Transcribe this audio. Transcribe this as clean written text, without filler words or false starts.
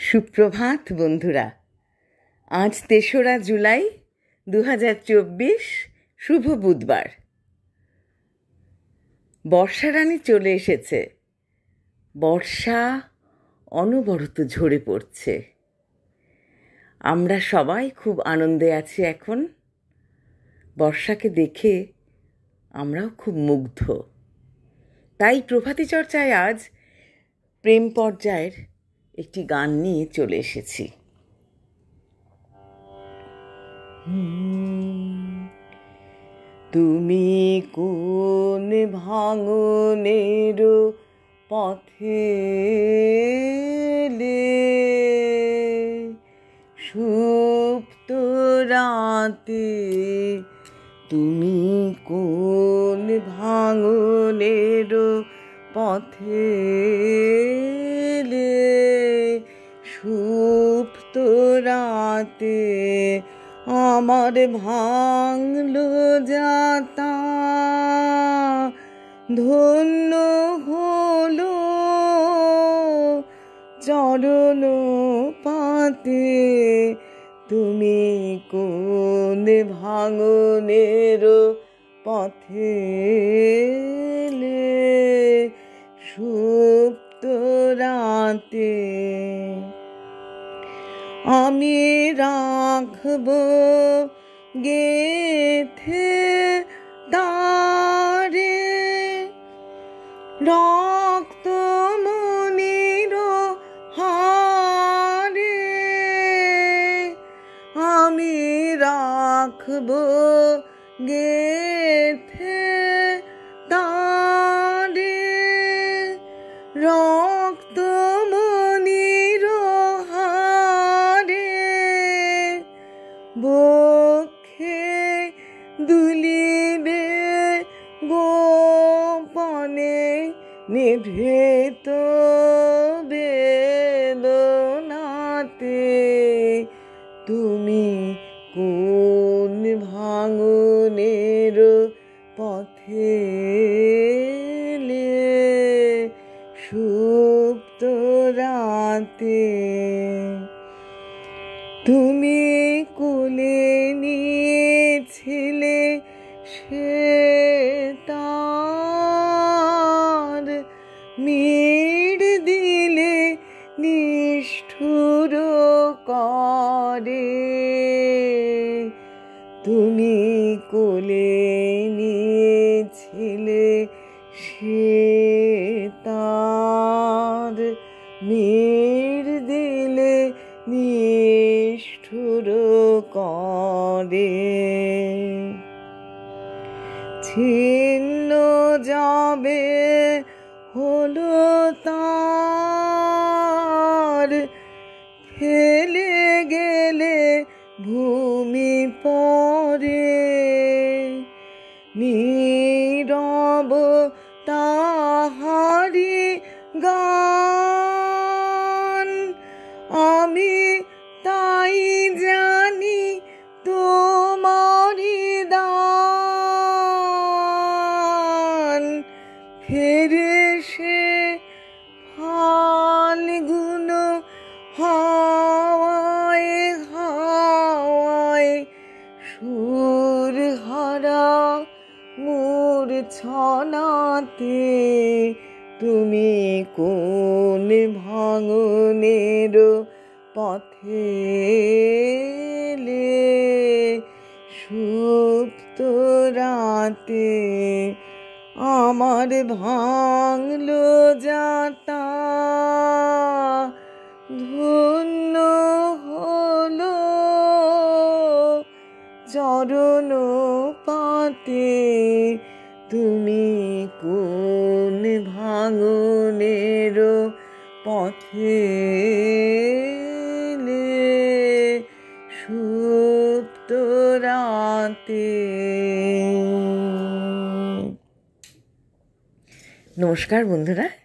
সুপ্রভাত বন্ধুরা। আজ ৩রা জুলাই ২০২৪, শুভ বুধবার। বর্ষারানী চলে এসেছে। বর্ষা অনবরত ঝরে পড়ছে। আমরা সবাই খুব আনন্দে আছি এখন। বর্ষাকে দেখে আমরাও খুব মুগ্ধ। তাই প্রভাতী চর্চায় আজ প্রেম পর্যায়ের একটি গান নিয়ে চলে এসেছি। তুমি কোন ভাঙনের পথে সুপ্ত রাতে, তুমি কোন ভাঙনের পথে সুপ্ত রাতে আমার ভাঙলো যাতা, ধন্য হলো চরণ পাতে। তুমি কোন ভাঙনের পথে সুপ্ত রাতে, আমি রাখব গেথে তারে রক্ত মনির হারে। আমি রাখব গেথে তারে রক্ত মনির হারে। বক্ষে দুলিবে গোপনে নিভৃত বেদনাতে। তুমি কোন ভাঙনের পথে সুপ্ত রাতে। তুমি কোলে নিয়েছিলে সে তার, মিড় দিলে নিষ্ঠুর করে। তুমি কোলে নিয়েছিলে সে তার, মিড় দিলে নিষ্ঠুর করে। ছিন্ন যাবে হলো তার, ফেলে গেলে ভূমি পরে। নীরব তাহারি গান, আমি তাই জানি তোমারি দান। ফেরে সে ফাল্গুন হাওয়ায় হাওয়ায়, সুর হারা মূর্ছনাতে। তুমি কোন ভাঙনের পথে সুপ্ত রাতে আমার ভাঙলো যাতা, ধন্য হলো চরণ পাতে। তুমি কোন ভাঙনের পথে সুপ্ত রাতে। নমস্কার বন্ধুরা।